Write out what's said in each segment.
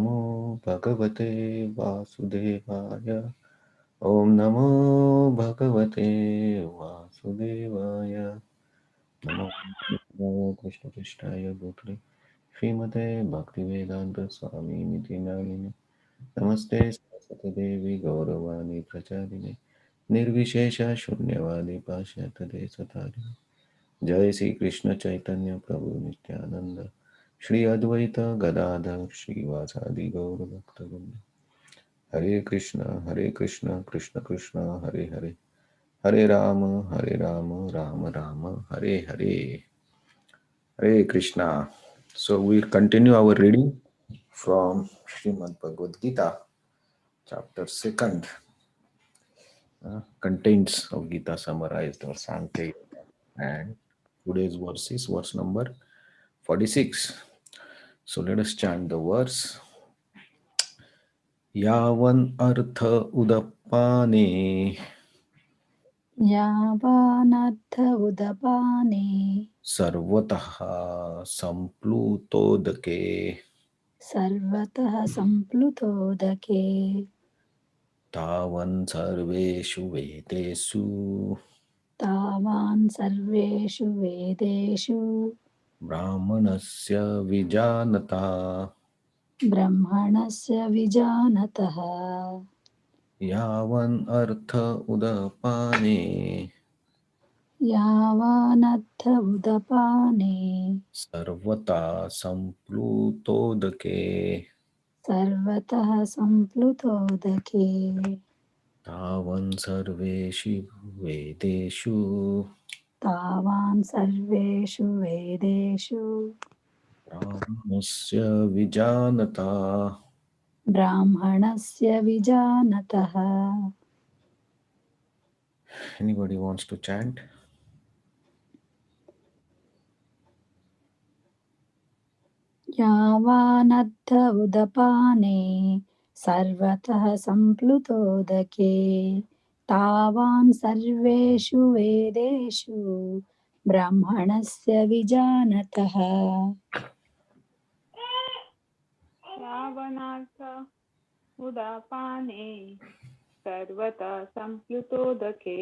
नमो भगवते वासुदेवाय। ओम नमो भगवते वासुदेवाय। नमो कृष्ण कृष्णाय भूतले श्रीमते भक्तिवेदांत स्वामी निति नामिने। नमस्ते सरस्वती देवी गौरवाणी प्रचारिणे निर्विशेष शून्यवादी पाश्चात्य सतारिणे। जय श्री कृष्ण चैतन्य प्रभु नित्यानंद श्री अद्वैत गदाधर श्रीवासादि गौर भक्तवृंद। हरे कृष्ण कृष्ण कृष्ण हरे हरे, हरे Ram Ram Ram Hare Hare. Hare Krishna. So we'll continue our reading from Srimad Bhagavad Gita, chapter 2nd. Contents of Gita summarized or Sankhya Yoga. And today's verse is verse number 46. So let us chant the verse. यावन् अर्थ उदपाने यावानर्थ उदपाने सर्वतः सम्प्लुतोदके सर्वतः सम्प्लुतोदके तावन् सर्वेषु वेदेषु तावान् सर्वेषु वेदेषु ब्राह्मणस्य विजानता। ब्रह्मणस्य विजानतः। यावन् अर्थ उदपाने यावानर्थ उदपाने सर्वथा सम्प्लुतोदके सर्वतः सम्प्लुतोदके तावन् सर्वेषु वेदेषु तावान् सर्वेषु वेदेषु ब्राह्मणस्य विजानता। ब्राह्मणस्य विजानतः। Anybody wants to chant? यावानर्थ उदपाने सर्वतः सम्प्लुतोदके तावान् सर्वेषु वेदेषु ब्राह्मणस्य विजानतः। यावनार्थ उदापाने सर्वतः सम्प्लुतोदके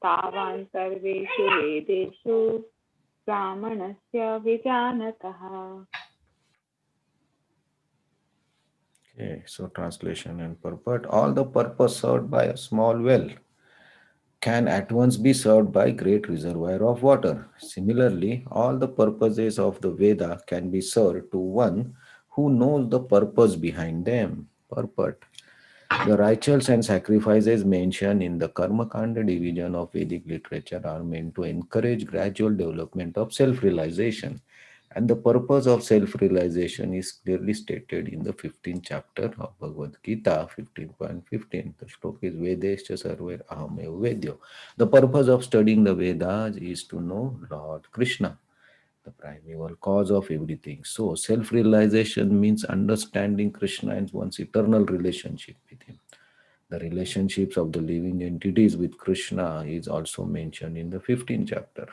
तावान् सर्वेषु वेदेषु ब्राह्मणस्य विजानतः। Okay, so translation and purport. All the purpose served by a small well can at once be served by great reservoir of water. Similarly, all the purposes of the Veda can be served to one who knows the purpose behind them. Purport. The rituals and sacrifices mentioned in the Karma Kanda division of Vedic literature are meant to encourage gradual development of self-realization. And the purpose of self-realization is clearly stated in the 15th chapter of Bhagavad Gita, 15.15. The shloka is Vedescha Sarver Ahamev Vedyo. The purpose of studying the Vedas is to know Lord Krishna, the primeval cause of everything. So, self realization means understanding Krishna and one's eternal relationship with Him. The relationships of the living entities with Krishna is also mentioned in the 15th chapter.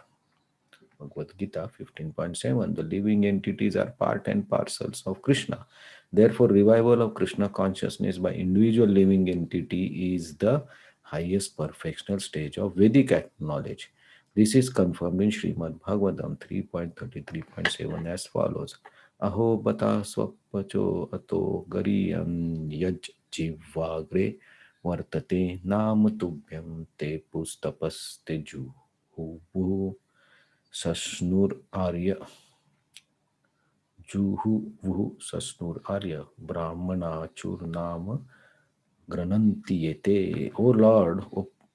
Bhagavad Gita 15.7. The living entities are part and parcels of Krishna. Therefore, revival of Krishna consciousness by individual living entity is the highest perfectional stage of Vedic knowledge. This is confirmed in Srimad Bhagavatam 3.33.7 as follows. Aho bata swapacho ato gariyam yaj jivagre vartate nam tubhyam te pustapas teju hu Sasnur Arya Juhu Vuhu Sasnur Arya Brahmana Churnama Granantiyete. O Lord,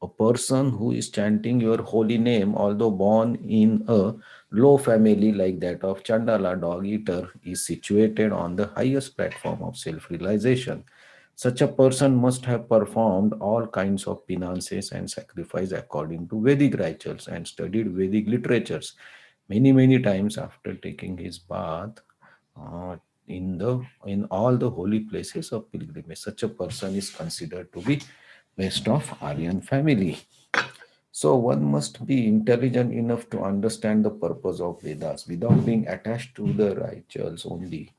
a person who is chanting your holy name, although born in a low family like that of Chandala dog eater, is situated on the highest platform of self realization. Such a person must have performed all kinds of penances and sacrifice according to Vedic rituals and studied Vedic literatures many times after taking his bath uh, in all the holy places of pilgrimage. Such a person is considered to be best of Aryan family. So one must be intelligent enough to understand the purpose of Vedas without being attached to the rituals only.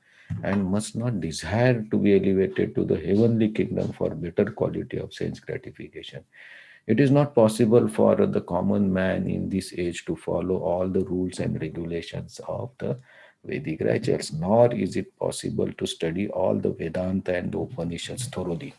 and must not desire to be elevated to the heavenly kingdom for better quality of sense gratification. It is not possible for the common man in this age to follow all the rules and regulations of the Vedic writers, nor is it possible to study all the Vedanta and the Upanishads thoroughly.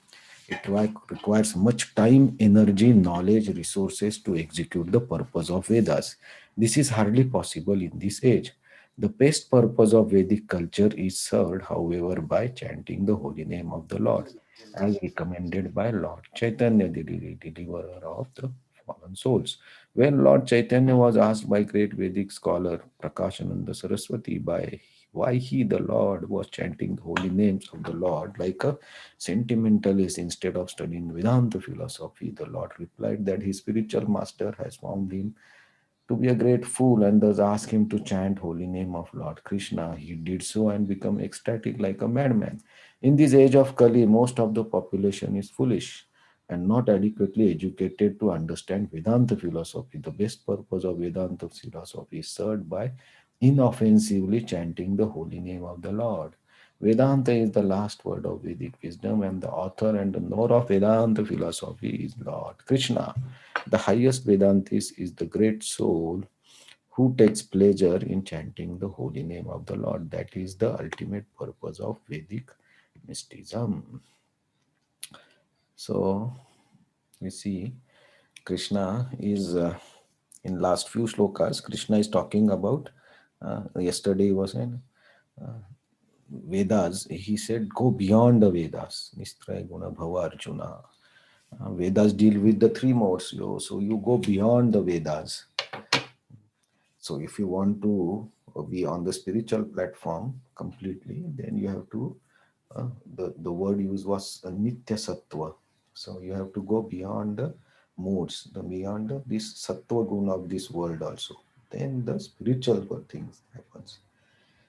It requires much time, energy, knowledge, resources to execute the purpose of Vedas. This is hardly possible in this age. The best purpose of Vedic culture is served, however, by chanting the holy name of the Lord, as recommended by Lord Chaitanya, the deliverer of the fallen souls. When Lord Chaitanya was asked by great Vedic scholar Prakashananda Saraswati by why he, the Lord, was chanting the holy names of the Lord like a sentimentalist instead of studying Vedanta philosophy, the Lord replied that his spiritual master has found him to be a great fool and thus asked him to chant holy name of Lord Krishna. He did so and became ecstatic like a madman. In this age of Kali, most of the population is foolish and not adequately educated to understand Vedanta philosophy. The best purpose of Vedanta philosophy is served by inoffensively chanting the holy name of the Lord. Vedanta is the last word of Vedic wisdom, and the author and the knower of Vedanta philosophy is Lord Krishna. The highest Vedantist is the great soul who takes pleasure in chanting the holy name of the Lord. That is the ultimate purpose of Vedic mysticism. So we see Krishna is in last few shlokas. Krishna is talking about yesterday was in Vedas. He said, "Go beyond the Vedas." Nistra Guna Bhava Arjuna. Vedas deal with the three modes, so you go beyond the Vedas. So if you want to be on the spiritual platform completely, then you have to, the word used was Nitya Sattva. So you have to go beyond the moods, the beyond this Sattva guna of this world also. Then the spiritual things happens.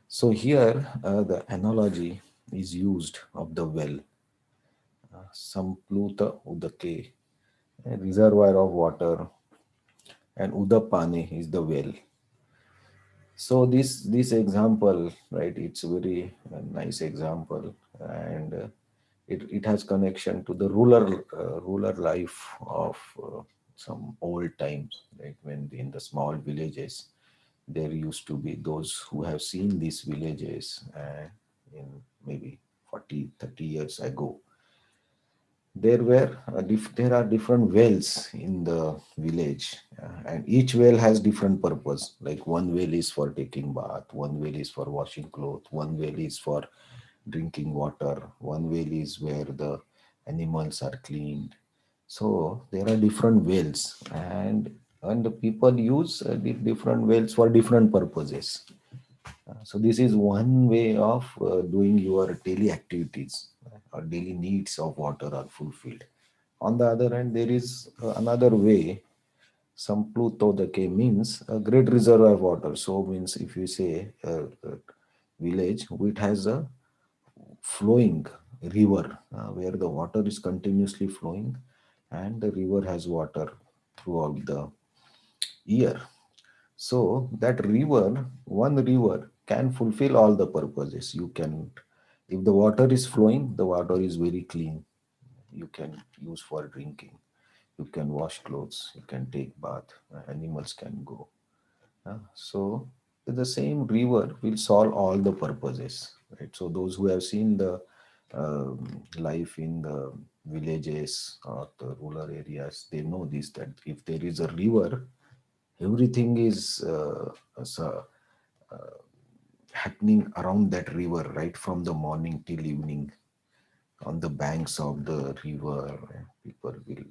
So here the analogy is used of the well, Sampluta Udake, a reservoir of water, and Udapane is the well. So this example, right? It's a very nice example, and it has connection to the rural life of some old times, right? When in the small villages, there used to be those who have seen these villages in maybe 40, 30 years ago. There are different wells in the village, and each well has different purpose. Like one well is for taking bath, one well is for washing clothes, one well is for drinking water, one well is where the animals are cleaned. So there are different wells, and the people use the different wells for different purposes. So this is one way of doing your daily activities, or daily needs of water are fulfilled. On the other hand, there is another way. Sampluto the K means a great reservoir of water. So means if you say a village which has a flowing river where the water is continuously flowing, and the river has water throughout the year. So that river, one river can fulfill all the purposes. You can, if the water is flowing, the water is very clean. You can use for drinking. You can wash clothes. You can take bath. Animals can go. So the same river will solve all the purposes, right? So those who have seen the life in the villages or the rural areas, they know this, that if there is a river, everything is happening around that river, right from the morning till evening. On the banks of the river, people will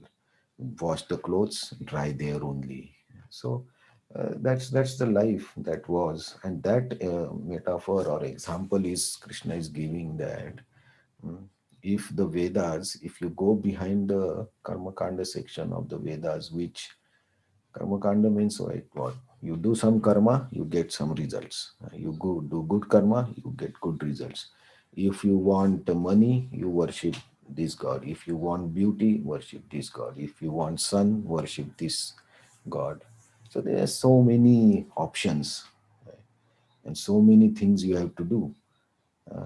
wash the clothes, dry there only. So that's the life that was, and that metaphor or example is Krishna is giving that mm, if the Vedas, if you go behind the Karma Kanda section of the Vedas, which Karma kanda means like what? You do some karma, you get some results. You go do good karma, you get good results. If you want money, you worship this god. If you want beauty, worship this god. If you want sun, worship this god. So there are so many options, right? And so many things you have to do.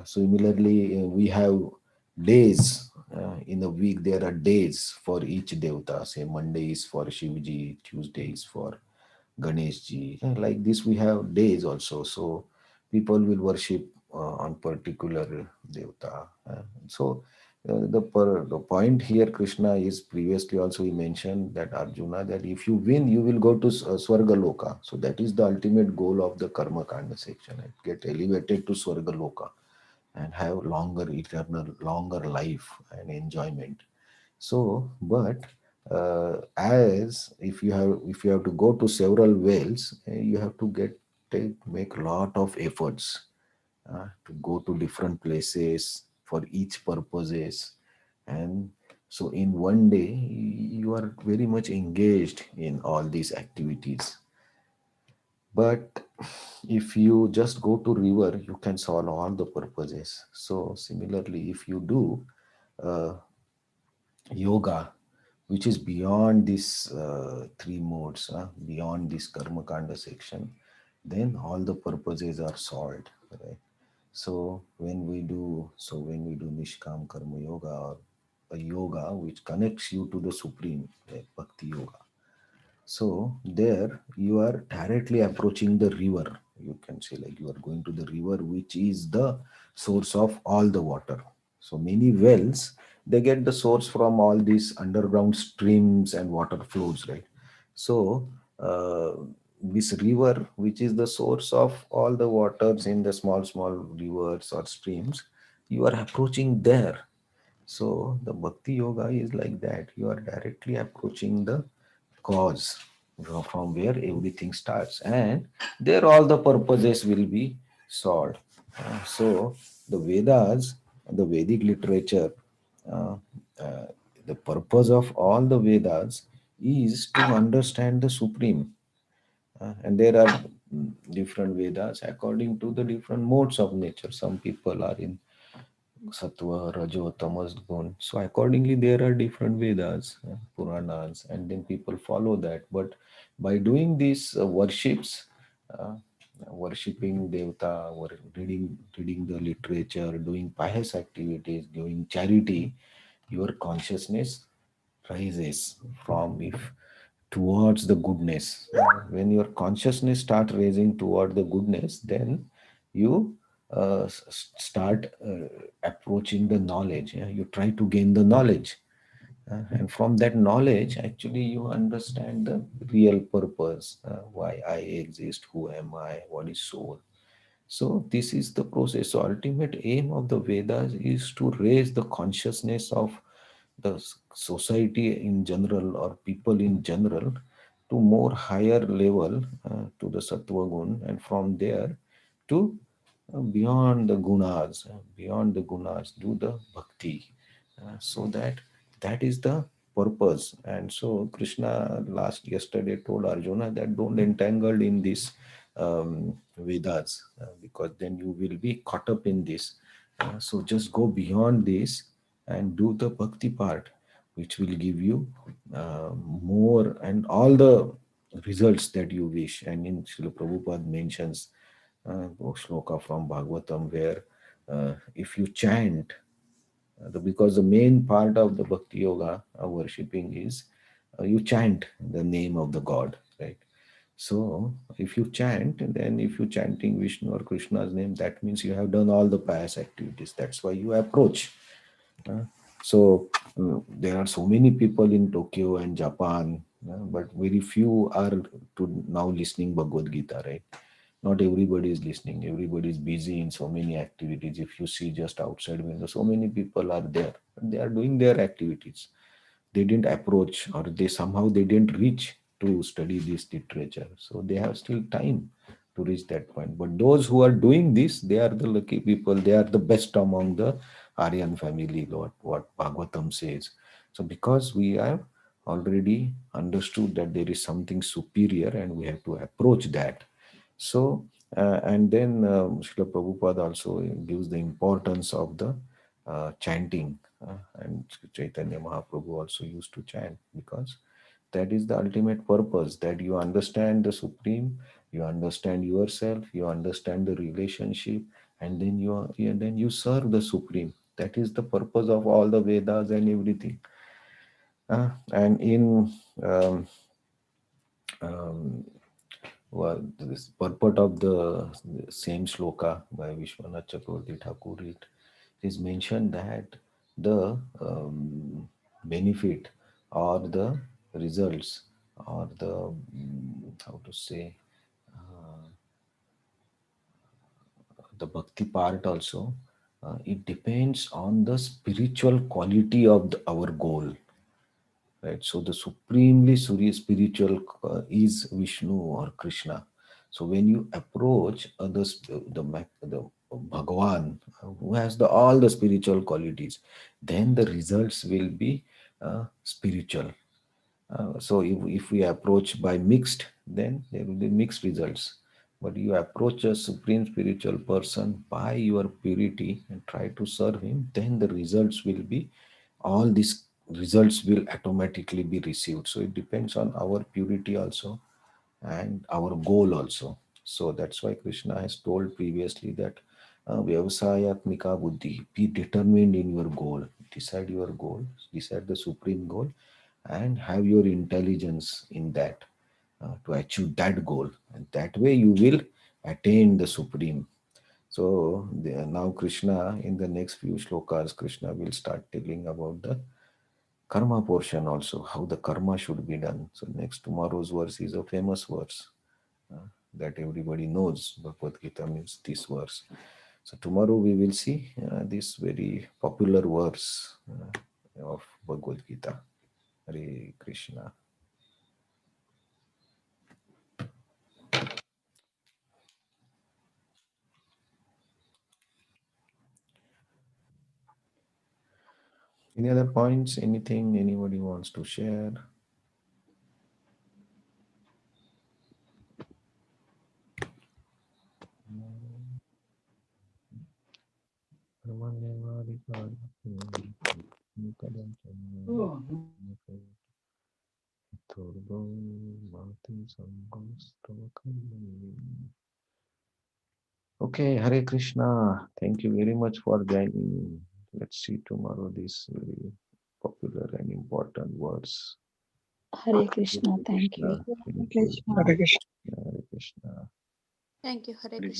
Similarly, we have days in a week. There are days for each devata. Say Monday is for Shivji, Tuesday is for Ganesh ji. Like this, we have days also. So people will worship on particular devata. The point here, Krishna, is previously also he mentioned that Arjuna, that if you win, you will go to Swarga Loka. So that is the ultimate goal of the Karma Kanda section. Right? Get elevated to Swarga Loka and have longer, eternal, longer life and enjoyment. So, but as if you have to go to several wells, you have to make a lot of efforts to go to different places for each purposes. And so in one day you are very much engaged in all these activities. But if you just go to river, you can solve all the purposes. So similarly, if you do uh, yoga, which is beyond these three modes, beyond this karma kanda section, then all the purposes are solved, right? So when we do nishkam karma yoga, or a yoga which connects you to the supreme, like bhakti yoga, so there you are directly approaching the river. You can say like you are going to the river, which is the source of all the water. So many wells, they get the source from all these underground streams and water flows, right? So uh, this river, which is the source of all the waters in the small small rivers or streams, you are approaching there. So the bhakti yoga is like that. You are directly approaching the cause from where everything starts, and there all the purposes will be solved. So the Vedas, the Vedic literature, uh, uh, the purpose of all the Vedas is to understand the Supreme. And there are different Vedas according to the different modes of nature. Some people are in Sattva, Rajo, Tamas, Gun. So accordingly, there are different Vedas, Puranas, and then people follow that. But by doing these worships, uh, worshipping Devta, or reading the literature, doing pious activities, doing charity, your consciousness rises from if towards the goodness. When your consciousness start raising toward the goodness, then you start approaching the knowledge. Yeah? You try to gain the knowledge. And from that knowledge, actually, you understand the real purpose, why I exist, who am I, what is soul. So this is the process. So ultimate aim of the Vedas is to raise the consciousness of the society in general, or people in general, to more higher level, to the sattva gun, and from there to beyond the gunas, do the bhakti, so that is the purpose. And so Krishna last yesterday told Arjuna that don't entangle in this Vedas, because then you will be caught up in this. So just go beyond this and do the bhakti part, which will give you more and all the results that you wish. And in Srila Prabhupada mentions shloka from Bhagavatam where if you chant, because the main part of the bhakti yoga worshipping is you chant the name of the God, right? So if you chant, and then if you chanting Vishnu or Krishna's name, that means you have done all the pious activities. That's why you approach. Uh, so there are so many people in Tokyo and Japan, but very few are to now listening Bhagavad Gita, right? Not everybody is listening. Everybody is busy in so many activities. If you see just outside window, so many people are there. They are doing their activities. They didn't approach, or they didn't reach to study this literature. So they have still time to reach that point. But those who are doing this, they are the lucky people. They are the best among the Aryan family, what Bhagavatam says. So because we have already understood that there is something superior and we have to approach that. So, and then Srila Prabhupada also gives the importance of the chanting. And Chaitanya Mahaprabhu also used to chant, because that is the ultimate purpose, that you understand the Supreme, you understand yourself, you understand the relationship, and then then you serve the Supreme. That is the purpose of all the Vedas and everything. And in um, um, well, this purport of the same sloka by Vishwanath Chakravarti Thakur, it is mentioned that the benefit or the results or the how to say the bhakti part also, it depends on the spiritual quality of our goal, right? So the supremely Surya spiritual is Vishnu or Krishna. So when you approach the Bhagavan, who has all the spiritual qualities, then the results will be spiritual. So if we approach by mixed, then there will be mixed results. But you approach a supreme spiritual person by your purity and try to serve him, then the results will be, all these results will automatically be received. So it depends on our purity also and our goal also. So that's why Krishna has told previously that vyavasayatmika buddhi, be determined in your goal, decide your goal, decide the supreme goal, and have your intelligence in that to achieve that goal, and that way you will attain the supreme. So now Krishna, in the next few shlokas, Krishna will start telling about the karma portion also, how the karma should be done. So next tomorrow's verse is a famous verse uh, that everybody knows. Bhagavad Gita means this verse. So tomorrow we will see this very popular verse of Bhagavad Gita. Hare Krishna. Any other points? Anything anybody wants to share? Okay, Hare Krishna. Thank you very much for joining. Let's see tomorrow this very popular and important words. Hare Krishna. Hare Thank you. Krishna. Thank you. Krishna. Hare Krishna. Thank you. Hare Krishna.